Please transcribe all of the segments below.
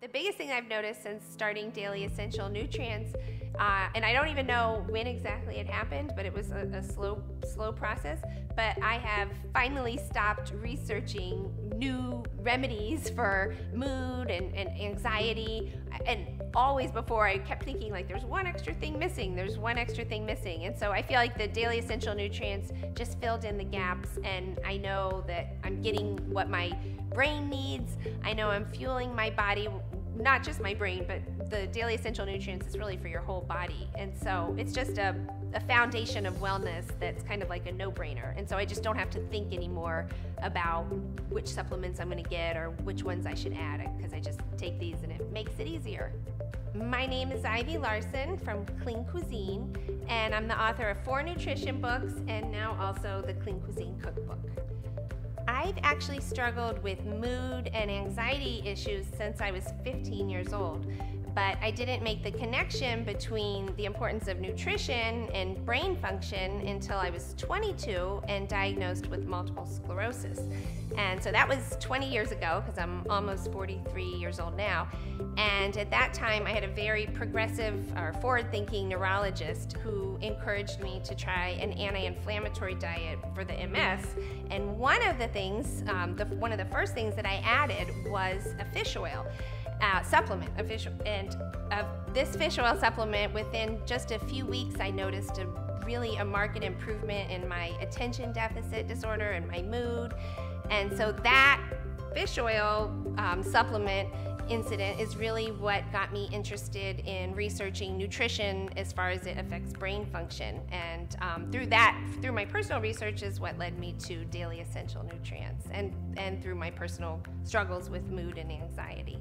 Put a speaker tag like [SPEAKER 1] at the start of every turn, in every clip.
[SPEAKER 1] The biggest thing I've noticed since starting Daily Essential Nutrients, and I don't even know when exactly it happened, but it was a slow process, but I have finally stopped researching new remedies for mood and anxiety. And always before, I kept thinking, like, there's one extra thing missing, and so I feel like the Daily Essential Nutrients just filled in the gaps, and I know that I'm getting what my brain needs. I know I'm fueling my body, not just my brain, but the Daily Essential Nutrients is really for your whole body. And so it's just a foundation of wellness that's kind of like a no-brainer. And so I just don't have to think anymore about which supplements I'm going to get or which ones I should add, because I just take these and it makes it easier. My name is Larson from Clean Cuisine, and I'm the author of 4 nutrition books and now also the Clean Cuisine cookbook. I've actually struggled with mood and anxiety issues since I was 15 years old, but I didn't make the connection between the importance of nutrition and brain function until I was 22 and diagnosed with multiple sclerosis. And so that was 20 years ago, because I'm almost 43 years old now. And at that time, I had a very progressive or forward-thinking neurologist who encouraged me to try an anti-inflammatory diet for the MS. And one of the things, one of the first things that I added was a fish oil supplement. This fish oil supplement, within just a few weeks, I noticed a marked improvement in my attention deficit disorder and my mood. And so that fish oil supplement incident is really what got me interested in researching nutrition as far as it affects brain function. And through my personal research is what led me to Daily Essential Nutrients and through my personal struggles with mood and anxiety.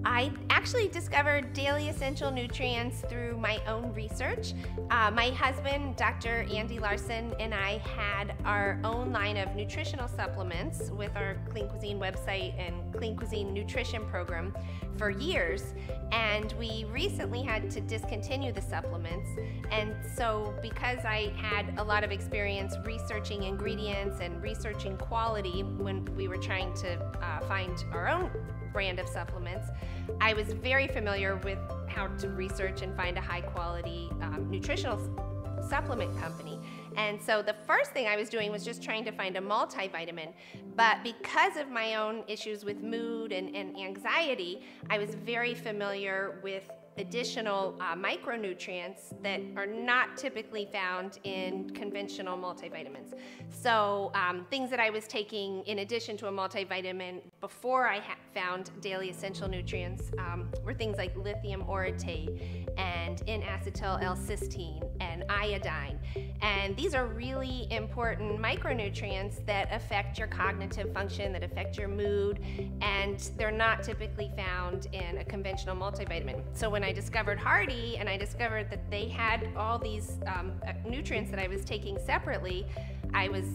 [SPEAKER 1] I actually discovered Daily Essential Nutrients through my own research. My husband, Dr. Andy Larson, and I had our own line of nutritional supplements with our Clean Cuisine website and Clean Cuisine nutrition program for years, and we recently had to discontinue the supplements. And so because I had a lot of experience researching ingredients and researching quality when we were trying to find our own brand of supplements, I was very familiar with how to research and find a high quality nutritional supplement company. And so the first thing I was doing was just trying to find a multivitamin, but because of my own issues with mood and anxiety, I was very familiar with additional micronutrients that are not typically found in conventional multivitamins. So things that I was taking in addition to a multivitamin before I found Daily Essential Nutrients were things like Lithium Orotate and N-acetyl L-cysteine and iodine. And these are really important micronutrients that affect your cognitive function, that affect your mood, and they're not typically found in a conventional multivitamin. So when I discovered Hardy and I discovered that they had all these nutrients that I was taking separately, I was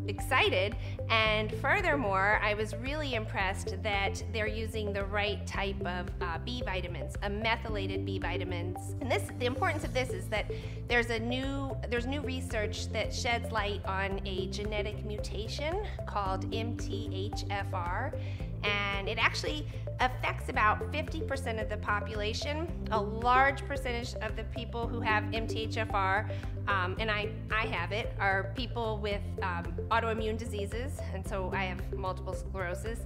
[SPEAKER 1] excited, and furthermore, I was really impressed that they're using the right type of B vitamins, methylated B vitamins. And the importance of this is that there's new research that sheds light on a genetic mutation called MTHFR, and it actually affects about 50% of the population. A large percentage of the people who have MTHFR, and I have it, are people with autoimmune diseases, and so I have multiple sclerosis.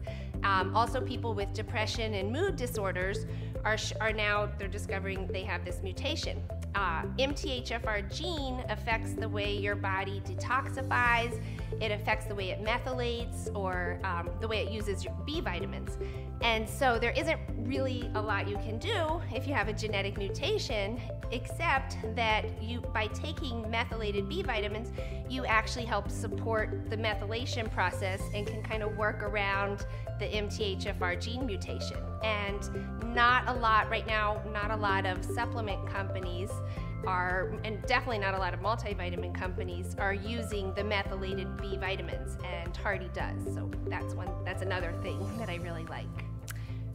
[SPEAKER 1] Also people with depression and mood disorders are now, they're discovering they have this mutation. MTHFR gene affects the way your body detoxifies, it affects the way it methylates, or the way it uses your B vitamins. And so there isn't really a lot you can do if you have a genetic mutation, except that by taking methylated B vitamins, you actually help support the methylation process and can kind of work around the MTHFR gene mutation. And not a lot right now, not a lot of supplement companies and definitely not a lot of multivitamin companies are using the methylated B vitamins, and Hardy does. So that's another thing that I really like.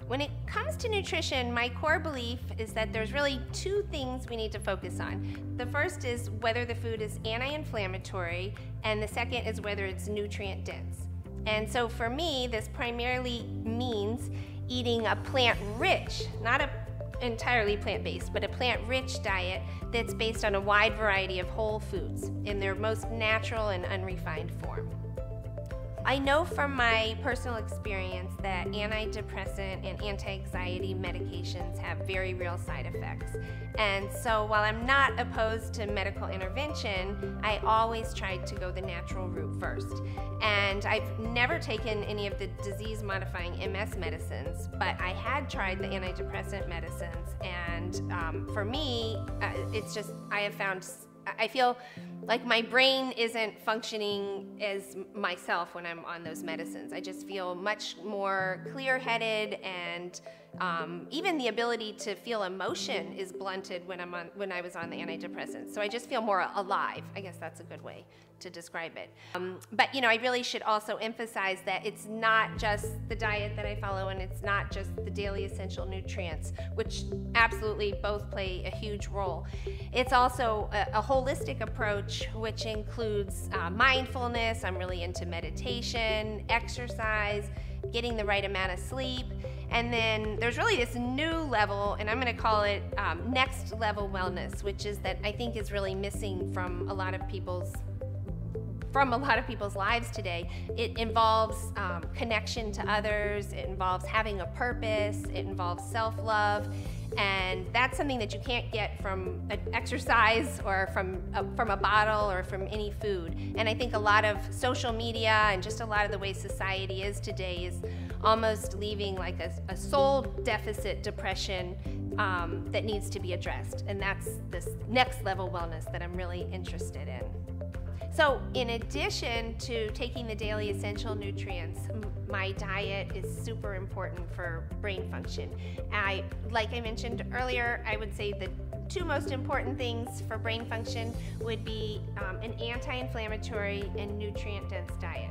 [SPEAKER 1] When it comes to nutrition, my core belief is that there's really 2 things we need to focus on. The first is whether the food is anti-inflammatory, and the second is whether it's nutrient dense. And so for me, this primarily means eating a plant-rich, not a entirely plant-based, but a plant-rich diet that's based on a wide variety of whole foods in their most natural and unrefined form. I know from my personal experience that antidepressant and anti-anxiety medications have very real side effects. And so while I'm not opposed to medical intervention, I always try to go the natural route first. And I've never taken any of the disease-modifying MS medicines, but I had tried the antidepressant medicines, and for me, it's just, I feel like my brain isn't functioning as myself when I'm on those medicines. I just feel much more clear-headed, and even the ability to feel emotion is blunted when I was on the antidepressants. So I just feel more alive. I guess that's a good way to describe it. But I really should also emphasize that it's not just the diet that I follow, and it's not just the daily essential nutrients, which absolutely both play a huge role. It's also a holistic approach, which includes mindfulness. I'm really into meditation, exercise, getting the right amount of sleep. And then there's really this new level, and I'm going to call it next level wellness, which is that I think is really missing from a lot of people's lives today. It involves connection to others, it involves having a purpose, it involves self-love, and that's something that you can't get from an exercise or from a bottle or from any food. And I think a lot of social media and just a lot of the way society is today is almost leaving like a soul deficit depression that needs to be addressed. And that's this next level wellness that I'm really interested in. So in addition to taking the daily essential nutrients, my diet is super important for brain function. Like I mentioned earlier, I would say the two most important things for brain function would be an anti-inflammatory and nutrient-dense diet.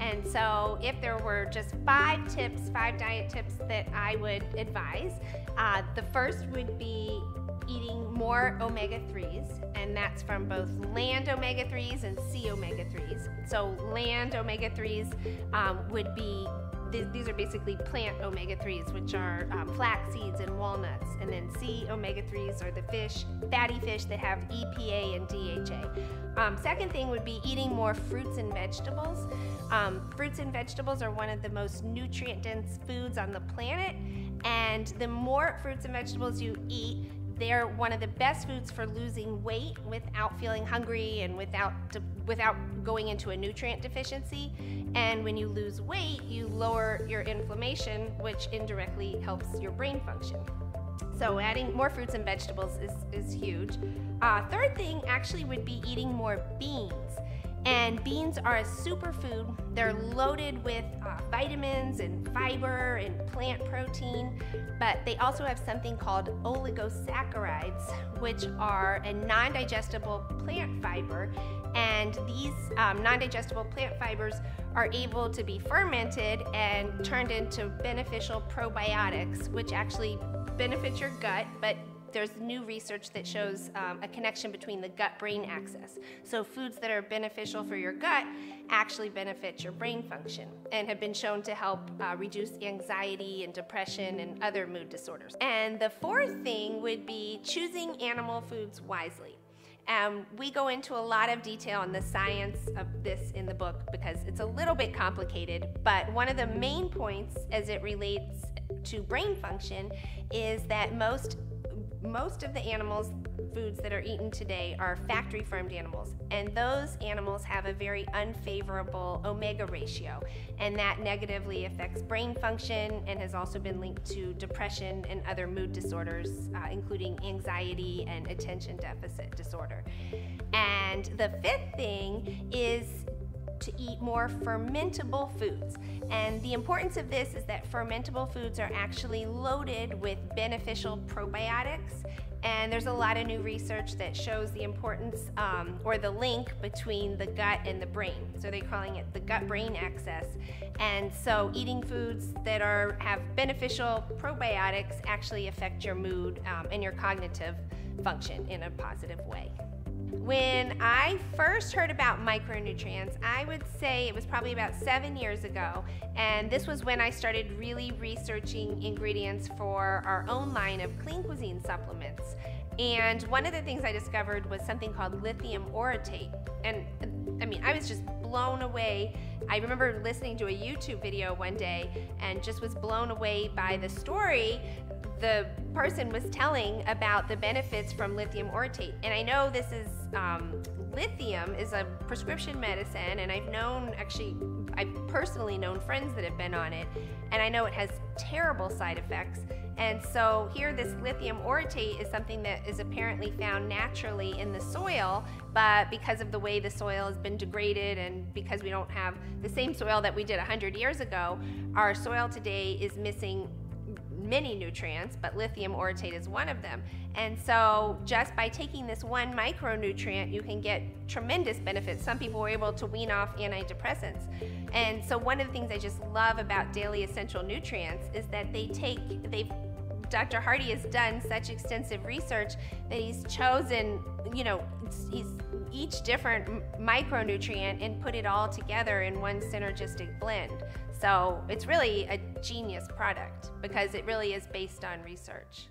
[SPEAKER 1] And so if there were just 5 diet tips that I would advise, the first would be eating more omega-3s, and that's from both land omega-3s and sea omega-3s. So land omega-3s would be, these are basically plant omega-3s, which are flax seeds and walnuts, and then sea omega-3s are the fatty fish that have EPA and DHA. Second thing would be eating more fruits and vegetables. Fruits and vegetables are one of the most nutrient-dense foods on the planet, and the more fruits and vegetables you eat, they're one of the best foods for losing weight without feeling hungry and without going into a nutrient deficiency. And when you lose weight, you lower your inflammation, which indirectly helps your brain function. So adding more fruits and vegetables is huge. Third thing actually would be eating more beans. And beans are a superfood. They're loaded with vitamins and fiber and plant protein, but they also have something called oligosaccharides, which are a non-digestible plant fiber. And these non-digestible plant fibers are able to be fermented and turned into beneficial probiotics, which actually benefit your gut, but there's new research that shows a connection between the gut-brain axis. So foods that are beneficial for your gut actually benefit your brain function and have been shown to help reduce anxiety and depression and other mood disorders. And the fourth thing would be choosing animal foods wisely. We go into a lot of detail on the science of this in the book because it's a little bit complicated, but one of the main points as it relates to brain function is that most of the foods that are eaten today are factory farmed animals, and those animals have a very unfavorable omega ratio, and that negatively affects brain function and has also been linked to depression and other mood disorders, including anxiety and attention deficit disorder. And the fifth thing is to eat more fermentable foods. And the importance of this is that fermentable foods are actually loaded with beneficial probiotics, and there's a lot of new research that shows the importance or the link between the gut and the brain. So they're calling it the gut-brain axis. And so eating foods that have beneficial probiotics actually affect your mood and your cognitive function in a positive way. When I first heard about micronutrients, I would say it was probably about 7 years ago, and this was when I started really researching ingredients for our own line of clean cuisine supplements. And one of the things I discovered was something called Lithium Orotate, and I mean, I was just blown away. I remember listening to a YouTube video one day and just was blown away by the story the person was telling about the benefits from lithium orotate. And I know this is, lithium is a prescription medicine, and I've personally known friends that have been on it, and I know it has terrible side effects. And so here, this lithium orotate is something that is apparently found naturally in the soil, but because of the way the soil has been degraded and because we don't have the same soil that we did 100 years ago, our soil today is missing many nutrients, but lithium orotate is one of them. And so just by taking this one micronutrient, you can get tremendous benefits. Some people were able to wean off antidepressants. And so one of the things I just love about Daily Essential Nutrients is that Dr. Hardy has done such extensive research that he's chosen, each different micronutrient and put it all together in one synergistic blend. So it's really a genius product because it really is based on research.